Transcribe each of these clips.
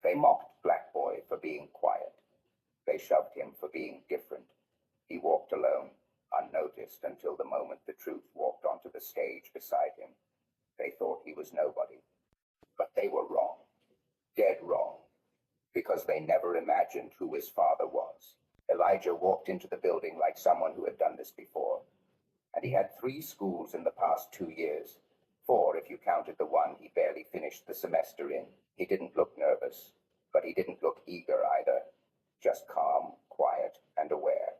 They mocked Black Boy for being quiet. They shoved him for being different. He walked alone, unnoticed, until the moment the truth walked onto the stage beside him. They thought he was nobody. But they were wrong. Dead wrong. Because they never imagined who his father was. Elijah walked into the building like someone who had done this before. And he had 3 schools in the past 2 years. 4 if you counted the one he barely finished the semester in. He didn't look nervous, but he didn't look eager either. Just calm, quiet, and aware.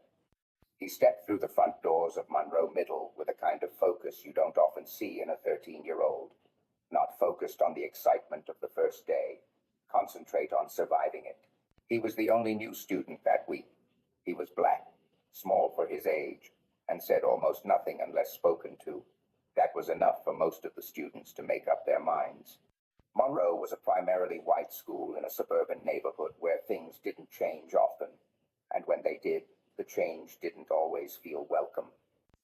He stepped through the front doors of Monroe Middle with a kind of focus you don't often see in a 13-year-old. Not focused on the excitement of the first day. Concentrate on surviving it. He was the only new student that week. He was black, small for his age, and said almost nothing unless spoken to. That was enough for most of the students to make up their minds. Monroe was a primarily white school in a suburban neighborhood where things didn't change often, and when they did, the change didn't always feel welcome.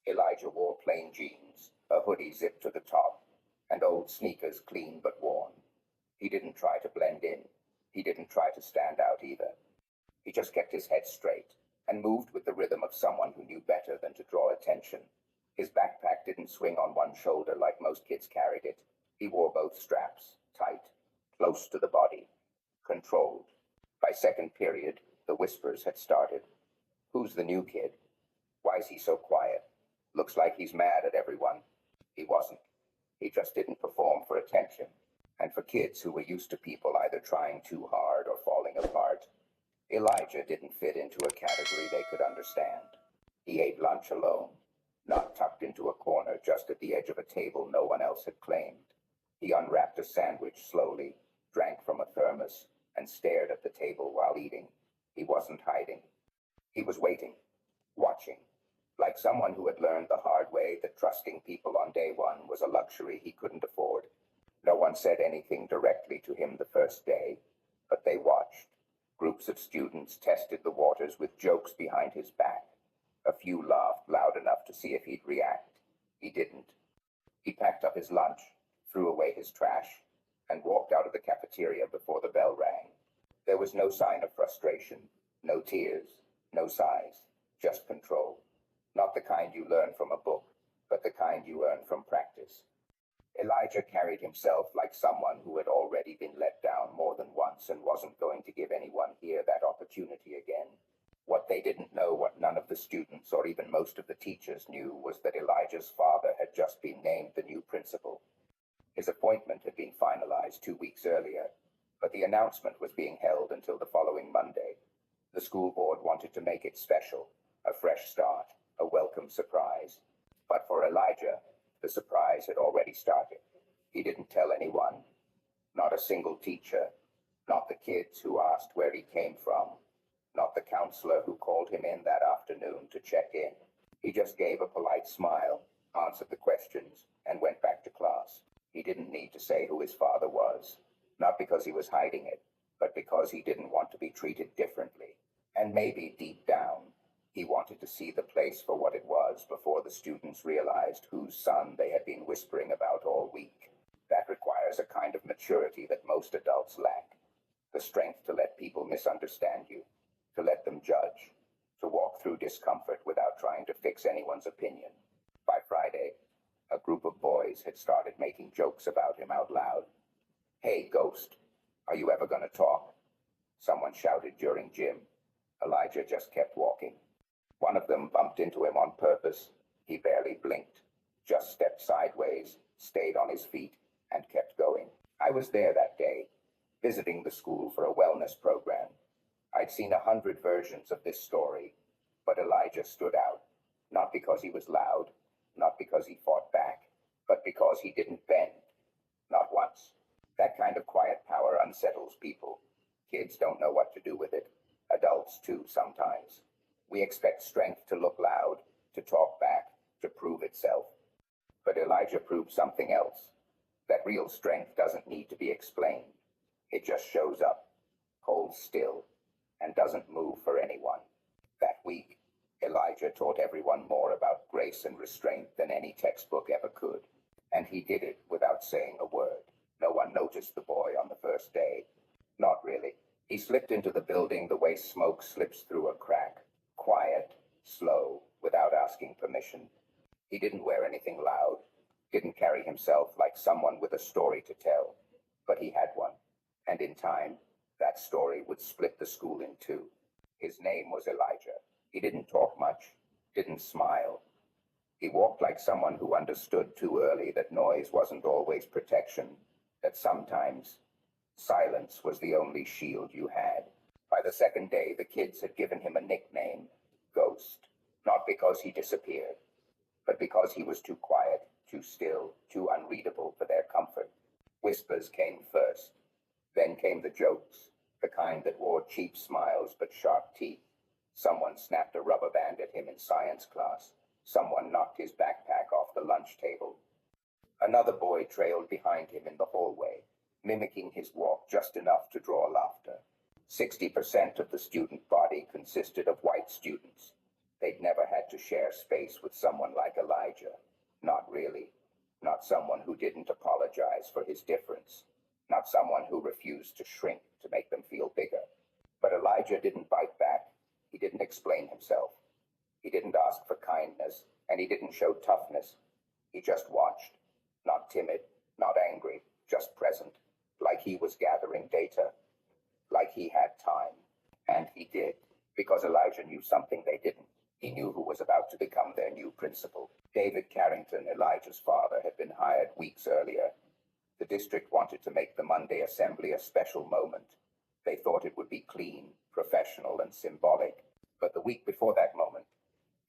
Elijah wore plain jeans, a hoodie zipped to the top, and old sneakers clean but worn. He didn't try to blend in. He didn't try to stand out either. He just kept his head straight and moved with the rhythm of someone who knew better than to draw attention. His backpack didn't swing on one shoulder like most kids carried it. He wore both straps, tight, close to the body, controlled. By second period, the whispers had started. Who's the new kid? Why is he so quiet? Looks like he's mad at everyone. He wasn't. He just didn't perform for attention. And for kids who were used to people either trying too hard or falling apart, Elijah didn't fit into a category they could understand. He ate lunch alone, not tucked into a corner just at the edge of a table no one else had claimed. He unwrapped a sandwich slowly, drank from a thermos, and stared at the table while eating. He wasn't hiding. He was waiting, watching, like someone who had learned the hard way that trusting people on day one was a luxury he couldn't afford. No one said anything directly to him the first day, but they watched. Groups of students tested the waters with jokes behind his back. A few laughed loud enough to see if he'd react. He didn't. He packed up his lunch, threw away his trash, and walked out of the cafeteria before the bell rang. There was no sign of frustration, no tears, no sighs, just control. Not the kind you learn from a book, but the kind you earn from practice. Elijah carried himself like someone who had already been let down more than once and wasn't going to give anyone here that opportunity again. What they didn't know, what none of the students or even most of the teachers knew, was that Elijah's father had just been named the new principal. His appointment had been finalized 2 weeks earlier, but the announcement was being held until the following Monday. The school board wanted to make it special, a fresh start, a welcome surprise. But for Elijah, the surprise had already started. He didn't tell anyone, not a single teacher, not the kids who asked where he came from, not the counselor who called him in that afternoon to check in. He just gave a polite smile, answered the questions, and went back to class. He didn't need to say who his father was, not because he was hiding it, but because he didn't want to be treated differently. And maybe deep down, he wanted to see the place for what it was before the students realized whose son they had been whispering about all week. That requires a kind of maturity that most adults lack. The strength to let people misunderstand you, to let them judge, to walk through discomfort without trying to fix anyone's opinion. By Friday, a group of boys had started making jokes about him out loud. "Hey, Ghost, are you ever gonna talk?" Someone shouted during gym. Elijah just kept walking. One of them bumped into him on purpose. He barely blinked, just stepped sideways, stayed on his feet, and kept going. I was there that day, visiting the school for a wellness program. I'd seen 100 versions of this story, but Elijah stood out, not because he was loud, not because he fought back, but because he didn't bend. Not once. That kind of quiet power unsettles people. Kids don't know what to do with it. Adults, too, sometimes. We expect strength to look loud, to talk back, to prove itself. But Elijah proved something else. That real strength doesn't need to be explained. It just shows up, holds still, and doesn't move for anyone. That week, Elijah taught everyone more about grace and restraint than any textbook ever could. And he did it without saying a word. No one noticed the boy on the first day. Not really. He slipped into the building the way smoke slips through a crack. Quiet, slow, without asking permission. He didn't wear anything loud, didn't carry himself like someone with a story to tell. But he had one. And in time, that story would split the school in two. His name was Elijah. He didn't talk much, didn't smile. He walked like someone who understood too early that noise wasn't always protection, that sometimes silence was the only shield you had. By the second day, the kids had given him a nickname, Ghost. Not because he disappeared, but because he was too quiet, too still, too unreadable for their comfort. Whispers came first. Then came the jokes, the kind that wore cheap smiles but sharp teeth. Someone snapped a rubber band at him in science class. Someone knocked his backpack off the lunch table. Another boy trailed behind him in the hallway, mimicking his walk just enough to draw laughter. 60% of the student body consisted of white students. They'd never had to share space with someone like Elijah. Not really. Not someone who didn't apologize for his difference. Not someone who refused to shrink to make them feel bigger. But Elijah didn't bite back. He didn't explain himself. He didn't ask for kindness, and he didn't show toughness. He just watched. Not timid, not angry, just present. Like he was gathering data. Like he had time. And he did. Because Elijah knew something they didn't. He knew who was about to become their new principal. David Carrington, Elijah's father, had been hired weeks earlier. The district wanted to make the Monday assembly a special moment. They thought it would be clean, professional, and symbolic. But the week before that moment,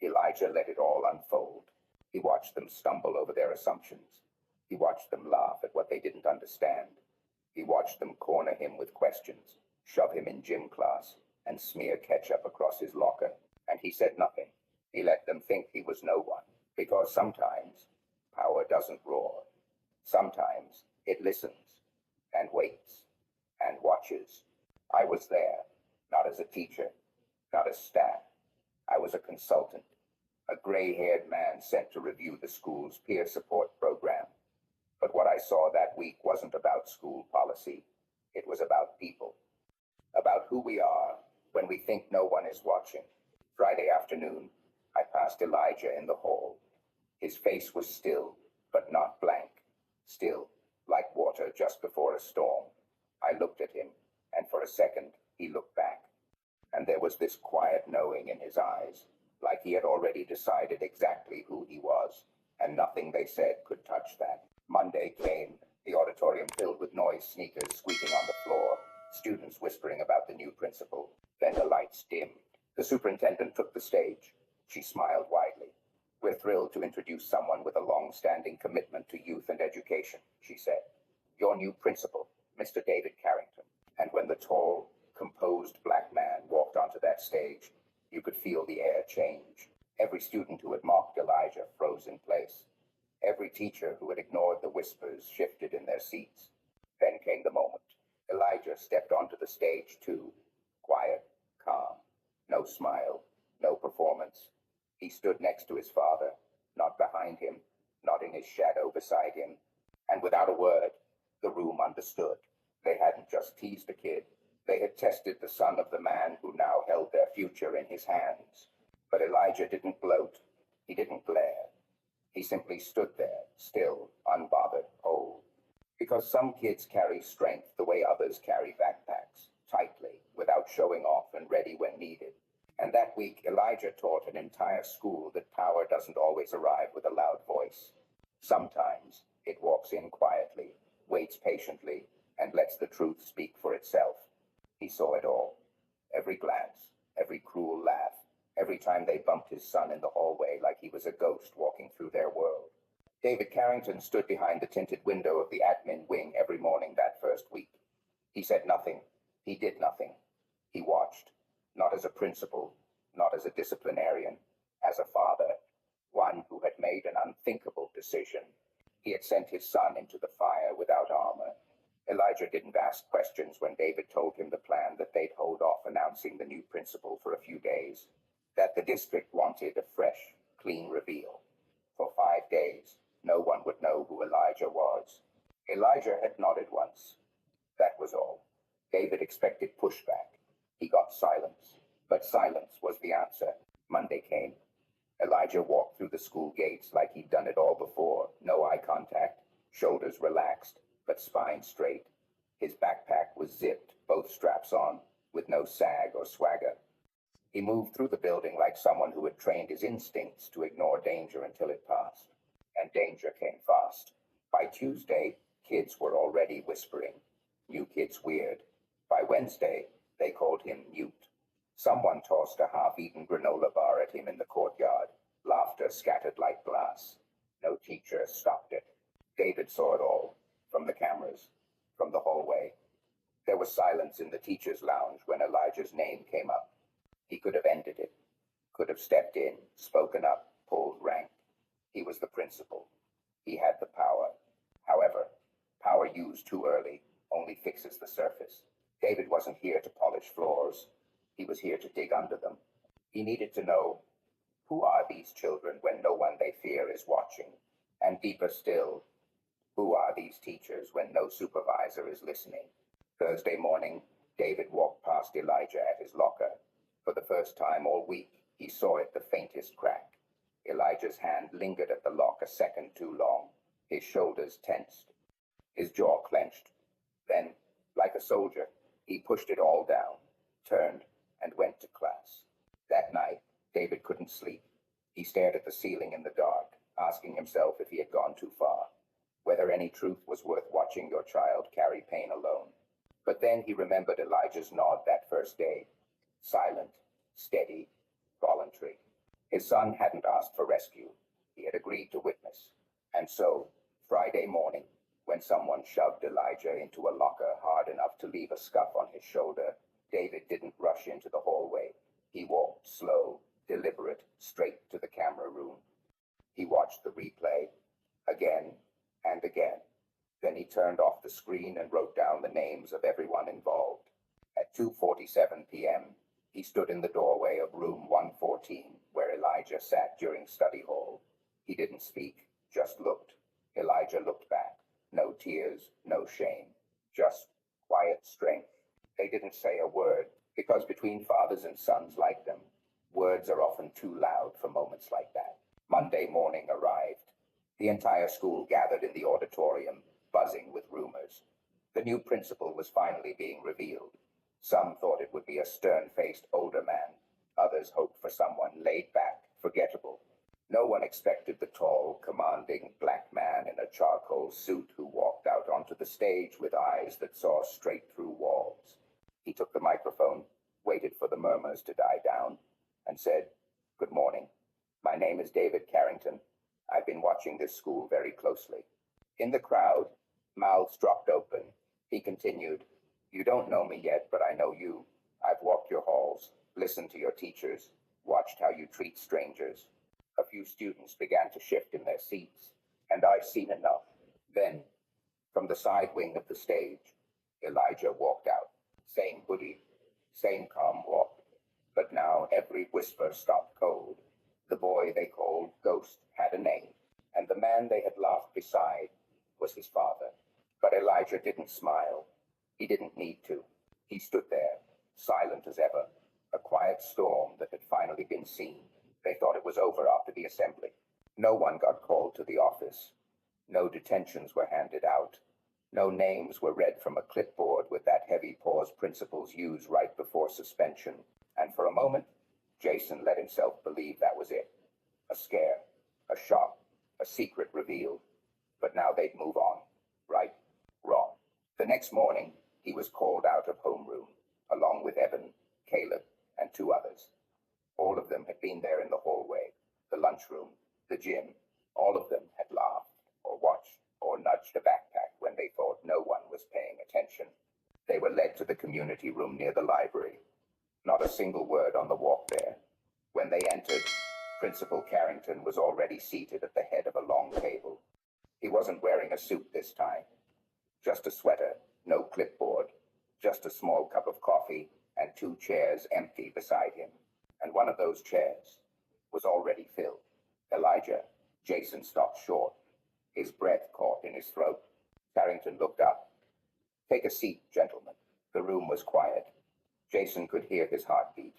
Elijah let it all unfold. He watched them stumble over their assumptions. He watched them laugh at what they didn't understand. He watched them corner him with questions, shove him in gym class, and smear ketchup across his locker. And he said nothing. He let them think he was no one. Because sometimes power doesn't roar. Sometimes it listens and waits and watches. I was there, not as a teacher, not as staff. I was a consultant, a gray-haired man sent to review the school's peer support program. But what I saw that week wasn't about school policy. It was about people. About who we are when we think no one is watching. Friday afternoon, I passed Elijah in the hall. His face was still, but not blank. Still, like water just before a storm. I looked at him, and for a second, he looked back. And there was this quiet knowing in his eyes, like he had already decided exactly who he was, and nothing they said could touch that. Monday came, the auditorium filled with noise, sneakers squeaking on the floor, students whispering about the new principal. Then the lights dimmed. The superintendent took the stage. She smiled widely. We're thrilled to introduce someone with a long-standing commitment to youth and education, she said. Your new principal, Mr. David Carrington. And when the tall, composed black man walked onto that stage, you could feel the air change. Every student who had mocked Elijah froze in place. Every teacher who had ignored the whispers shifted in their seats. Then came the moment. Elijah stepped onto the stage too. Quiet, calm, no smile, no performance. He stood next to his father, not behind him, not in his shadow beside him. And without a word, the room understood. They hadn't just teased the kid. They had tested the son of the man who now held their future in his hands. But Elijah didn't gloat. He didn't glare. He simply stood there, still, unbothered, old. Because some kids carry strength the way others carry backpacks, tightly, without showing off and ready when needed. And that week, Elijah taught an entire school that power doesn't always arrive with a loud voice. Sometimes it walks in quietly, waits patiently, and lets the truth speak for itself. He saw it all. Every glance, every cruel laugh, every time they bumped his son in the hallway like he was a ghost walking through their world. David Carrington stood behind the tinted window of the admin wing every morning that first week. He said nothing. He did nothing. He watched. Not as a principal, not as a disciplinarian, as a father, one who had made an unthinkable decision. He had sent his son into the fire without armor. Elijah didn't ask questions when David told him the plan that they'd hold off announcing the new principal for a few days, that the district wanted a fresh, clean reveal. For 5 days, no one would know who Elijah was. Elijah had nodded once. That was all. David expected pushback. He got silence, but silence was the answer. Monday came. Elijah walked through the school gates like he'd done it all before. No eye contact, shoulders relaxed, but spine straight. His backpack was zipped, both straps on, with no sag or swagger. He moved through the building like someone who had trained his instincts to ignore danger until it passed. And danger came fast. By Tuesday, kids were already whispering. New kids weird. By Wednesday, they called him mute. Someone tossed a half-eaten granola bar at him in the courtyard. Laughter scattered like glass. No teacher stopped it. David saw it all, from the cameras, from the hallway. There was silence in the teacher's lounge when Elijah's name came up. He could have ended it, could have stepped in, spoken up, pulled rank. He was the principal. He had the power. However, power used too early only fixes the surface. David wasn't here to polish floors. He was here to dig under them. He needed to know, who are these children when no one they fear is watching? And deeper still, who are these teachers when no supervisor is listening? Thursday morning, David walked past Elijah at his locker. For the first time all week, he saw it the faintest crack. Elijah's hand lingered at the lock a second too long. His shoulders tensed. His jaw clenched. Then, like a soldier, he pushed it all down, turned, and went to class. That night, David couldn't sleep. He stared at the ceiling in the dark, asking himself if he had gone too far, whether any truth was worth watching your child carry pain alone. But then he remembered Elijah's nod that first day. Silent, steady, voluntary. His son hadn't asked for rescue. He had agreed to witness. And so, Friday morning, when someone shoved Elijah into a locker hard enough to leave a scuff on his shoulder, David didn't rush into the hallway. He walked slow, deliberate, straight to the camera room. He watched the replay, again and again. Then he turned off the screen and wrote down the names of everyone involved. At 2:47 p.m., he stood in the doorway of room 114, where Elijah sat during study hall. He didn't speak, just looked. Elijah looked back. No tears, no shame, just quiet strength. They didn't say a word, because between fathers and sons like them, words are often too loud for moments like that. Monday morning arrived. The entire school gathered in the auditorium, buzzing with rumors. The new principal was finally being revealed. Some thought it would be a stern-faced older man. Others hoped for someone laid back, forgettable. No one expected the tall, commanding black man in a charcoal suit who walked out onto the stage with eyes that saw straight through walls. He took the microphone, waited for the murmurs to die down, and said, "Good morning. My name is David Carrington. I've been watching this school very closely." In the crowd, mouths dropped open. He continued, "You don't know me yet, but I know you. I've walked your halls, listened to your teachers, watched how you treat strangers." A few students began to shift in their seats, and I've seen enough. Then, from the side wing of the stage, Elijah walked out. Same hoodie, same calm walk, but now every whisper stopped cold. The boy they called Ghost had a name, and the man they had laughed beside was his father. But Elijah didn't smile. He didn't need to. He stood there, silent as ever, a quiet storm that had finally been seen. They thought it was over after the assembly. No one got called to the office. No detentions were handed out. No names were read from a clipboard with that heavy pause principals use right before suspension. And for a moment, Jason let himself believe that was it. A scare, a shock, a secret revealed. But now they'd move on. Right? Wrong. The next morning, he was called out of homeroom, along with Evan, Caleb, and 2 others. All of them had been there in the hallway, the lunchroom, the gym. All of them had laughed, or watched, or nudged a backpack when they thought no one was paying attention. They were led to the community room near the library. Not a single word on the walk there. When they entered, Principal Carrington was already seated at the head of a long table. He wasn't wearing a suit this time. Just a sweater, no clipboard, just a small cup of coffee, and 2 chairs empty beside him. And one of those chairs was already filled. Elijah, Jason stopped short. His breath caught in his throat. Carrington looked up. "Take a seat, gentlemen." The room was quiet. Jason could hear his heartbeat.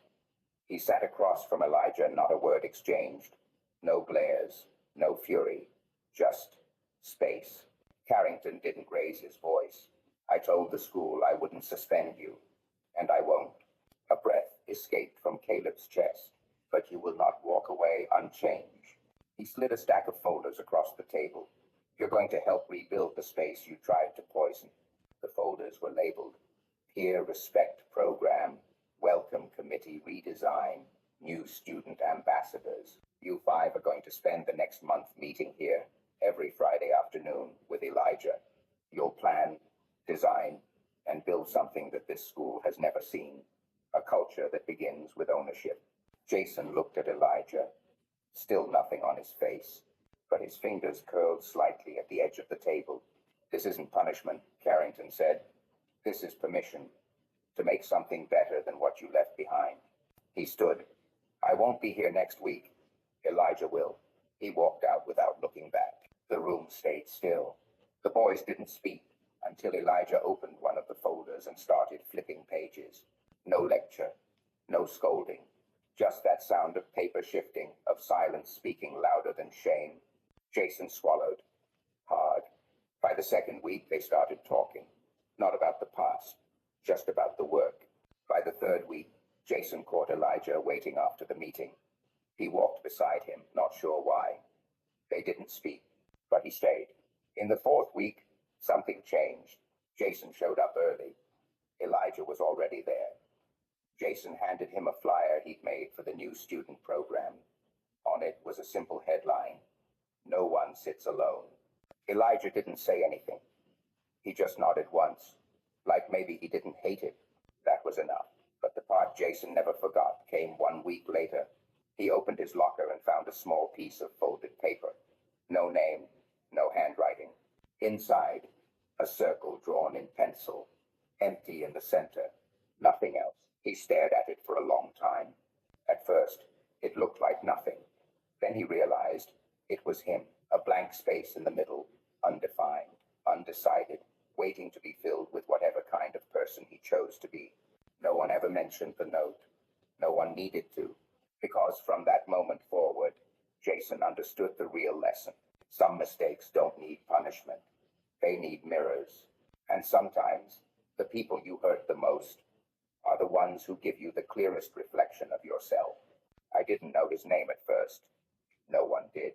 He sat across from Elijah, not a word exchanged. No glares, no fury, just space. Carrington didn't raise his voice. I told the school I wouldn't suspend you, and I won't. A breath escaped from Caleb's chest. But you will not walk away unchanged. He slid a stack of folders across the table. You're going to help rebuild the space you tried to poison. The folders were labeled Peer Respect Program, Welcome Committee Redesign, New Student Ambassadors. You five are going to spend the next month meeting here every Friday afternoon with Elijah. You'll plan, design, and build something that this school has never seen. A culture that begins with ownership. Jason looked at Elijah. Still nothing on his face, but his fingers curled slightly at the edge of the table. This isn't punishment, Carrington said. This is permission to make something better than what you left behind. He stood. I won't be here next week. Elijah will. He walked out without looking back. The room stayed still. The boys didn't speak until Elijah opened one of the folders and started flipping pages. No lecture, no scolding. Just that sound of paper shifting, of silence speaking louder than shame. Jason swallowed. Hard. By the second week, they started talking. Not about the past, just about the work. By the third week, Jason caught Elijah waiting after the meeting. He walked beside him, not sure why. They didn't speak, but he stayed. In the fourth week, something changed. Jason showed up early. Elijah was already there. Jason handed him a flyer he'd made for the new student program. On it was a simple headline, No one sits alone. Elijah didn't say anything. He just nodded once, like maybe he didn't hate it. That was enough. But the part Jason never forgot came 1 week later. He opened his locker and found a small piece of folded paper. No name, no handwriting. Inside, a circle drawn in pencil, empty in the center. Nothing else. He stared at it for a long time. At first, it looked like nothing. Then he realized it was him, a blank space in the middle, undefined, undecided, waiting to be filled with whatever kind of person he chose to be. No one ever mentioned the note. No one needed to, because from that moment forward, Jason understood the real lesson. Some mistakes don't need punishment. They need mirrors. And sometimes, the people you hurt the most are the ones who give you the clearest reflection of yourself. I didn't know his name at first. No one did.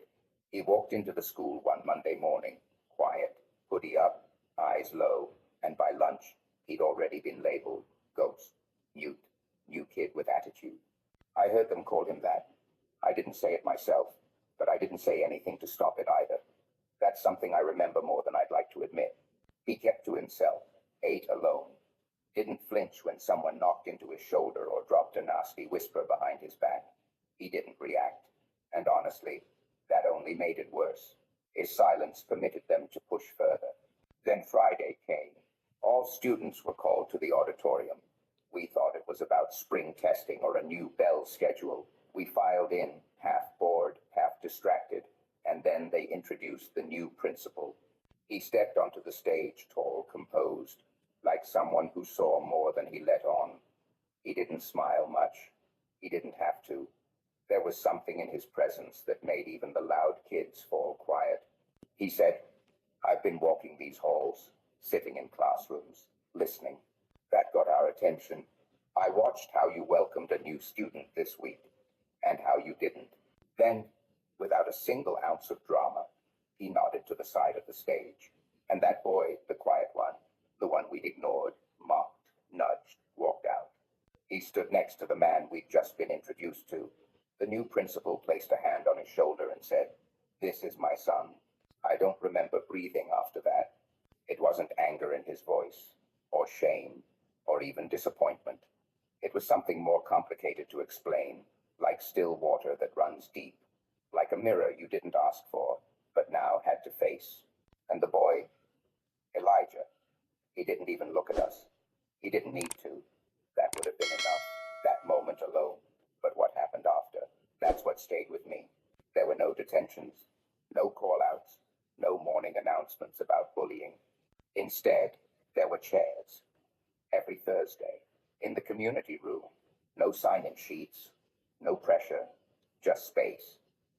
He walked into the school one Monday morning, quiet, hoodie up, eyes low, and by lunch, he'd already been labeled ghost, mute, new kid with attitude. I heard them call him that. I didn't say it myself, but I didn't say anything to stop it either. That's something I remember more than I'd like to admit. He kept to himself, ate alone, didn't flinch when someone knocked into his shoulder or dropped a nasty whisper behind his back. He didn't react, and honestly, that only made it worse. His silence permitted them to push further. Then Friday came. All students were called to the auditorium. We thought it was about spring testing or a new bell schedule. We filed in, half bored, half distracted, and then they introduced the new principal. He stepped onto the stage, tall, composed, like someone who saw more than he let on. He didn't smile much. He didn't have to. There was something in his presence that made even the loud kids fall quiet. He said, I've been walking these halls, sitting in classrooms, listening. That got our attention. I watched how you welcomed a new student this week, and how you didn't. Then, without a single ounce of drama, he nodded to the side of the stage. And that boy, the quiet one, the one we'd ignored, mocked, nudged, walked out. He stood next to the man we'd just been introduced to. The new principal placed a hand on his shoulder and said, This is my son. I don't remember breathing after that. It wasn't anger in his voice, or shame, or even disappointment. It was something more complicated to explain, like still water that runs deep, like a mirror you didn't ask for, but now had to face. And the boy, Elijah, he didn't even look at us. He didn't need to. That would have been enough, that moment alone. But what happened after, that's what stayed with me. There were no detentions, no call-outs, no morning announcements about bullying. Instead, there were chairs. Everything Thursday. In the community room, no sign-in sheets, no pressure, just space.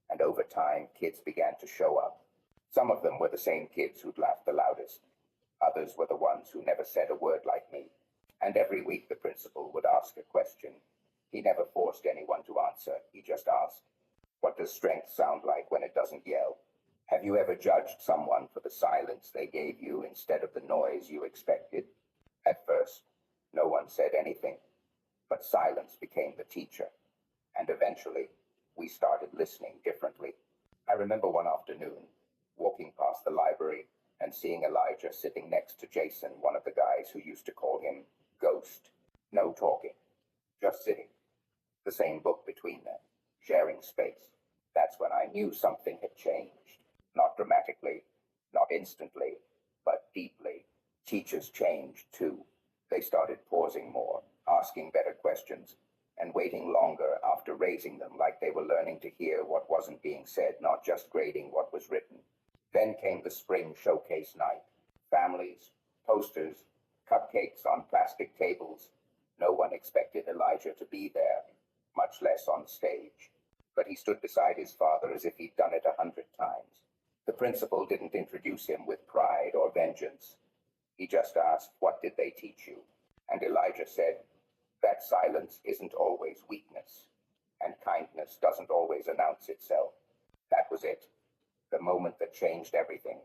And over time, kids began to show up. Some of them were the same kids who'd laughed the loudest. Others were the ones who never said a word like me. And every week the principal would ask a question. He never forced anyone to answer. He just asked, "What does strength sound like when it doesn't yell?" Have you ever judged someone for the silence they gave you instead of the noise you expected? At first, no one said anything, but silence became the teacher. And eventually, we started listening differently. I remember one afternoon, walking past the library and seeing Elijah sitting next to Jason, one of the guys who used to call him Ghost. No talking, just sitting. The same book between them, sharing space. That's when I knew something had changed. Not dramatically, not instantly, but deeply. Teachers changed too. They started pausing more, asking better questions, and waiting longer after raising them, like they were learning to hear what wasn't being said, not just grading what was written. Then came the spring showcase night. Families, posters, cupcakes on plastic tables. No one expected Elijah to be there, much less on stage. But he stood beside his father as if he'd done it 100 times. The principal didn't introduce him with pride or vengeance. He just asked, "What did they teach you?" And Elijah said, "That silence isn't always weakness, and kindness doesn't always announce itself." That was it. The moment that changed everything.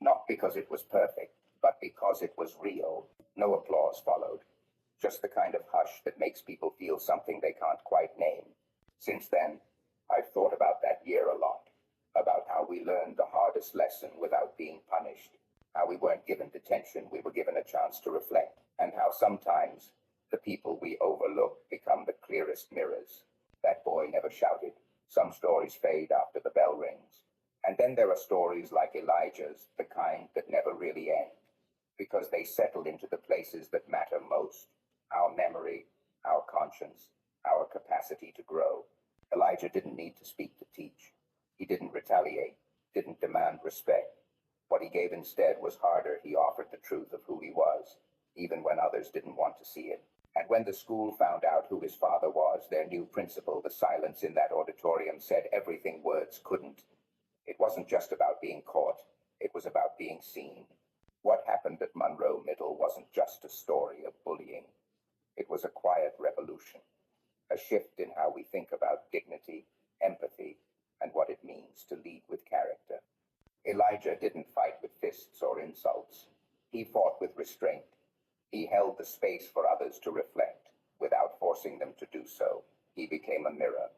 Not because it was perfect, but because it was real. No applause followed. Just the kind of hush that makes people feel something they can't quite name. Since then, I've thought about that year a lot. About how we learned the hardest lesson without being punished. How we weren't given detention, we were given a chance to reflect. And how sometimes the people we overlook become the clearest mirrors. That boy never shouted. Some stories fade after the bell rings. And then there are stories like Elijah's, the kind that never really end. Because they settle into the places that matter most. Our memory, our conscience, our capacity to grow. Elijah didn't need to speak to teach. He didn't retaliate, didn't demand respect. What he gave instead was harder. He offered the truth of who he was, even when others didn't want to see it. And when the school found out who his father was, their new principal, the silence in that auditorium said everything words couldn't. It wasn't just about being caught. It was about being seen. What happened at Monroe Middle wasn't just a story of bullying. It was a quiet revolution, a shift in how we think about dignity, empathy, and what it means to lead with character. Elijah didn't fight with fists or insults. He fought with restraint. He held the space for others to reflect, without forcing them to do so. He became a mirror,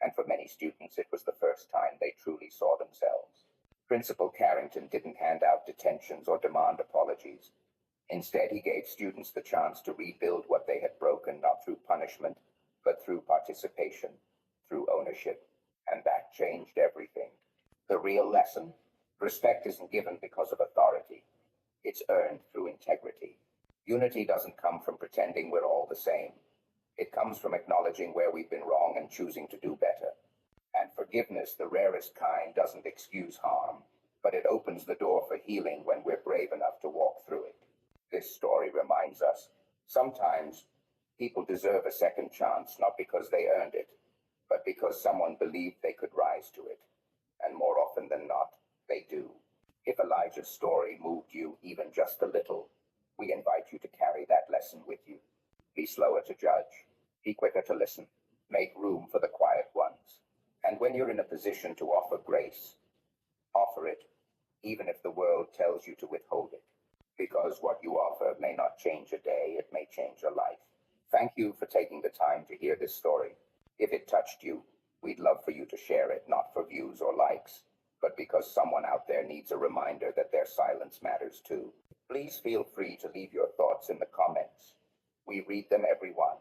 and for many students it was the first time they truly saw themselves. Principal Carrington didn't hand out detentions or demand apologies. Instead, he gave students the chance to rebuild what they had broken, not through punishment, but through participation, through ownership. And that changed everything. The real lesson: respect isn't given because of authority. It's earned through integrity. Unity doesn't come from pretending we're all the same. It comes from acknowledging where we've been wrong and choosing to do better. And forgiveness, the rarest kind, doesn't excuse harm, but it opens the door for healing when we're brave enough to walk through it. This story reminds us, sometimes people deserve a second chance, not because they earned it, but because someone believed they could rise to it. And more often than not, they do. If Elijah's story moved you even just a little, we invite you to carry that lesson with you. Be slower to judge. Be quicker to listen. Make room for the quiet ones. And when you're in a position to offer grace, offer it, even if the world tells you to withhold it. Because what you offer may not change a day, it may change a life. Thank you for taking the time to hear this story. If it touched you, we'd love for you to share it, not for views or likes, but because someone out there needs a reminder that their silence matters too. Please feel free to leave your thoughts in the comments. We read them, everyone.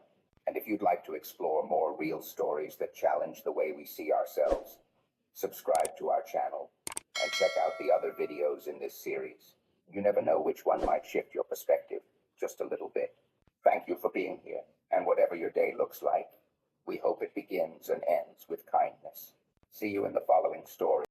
And if you'd like to explore more real stories that challenge the way we see ourselves, subscribe to our channel and check out the other videos in this series. You never know which one might shift your perspective just a little bit. Thank you for being here, and whatever your day looks like, we hope it begins and ends with kindness. See you in the following story.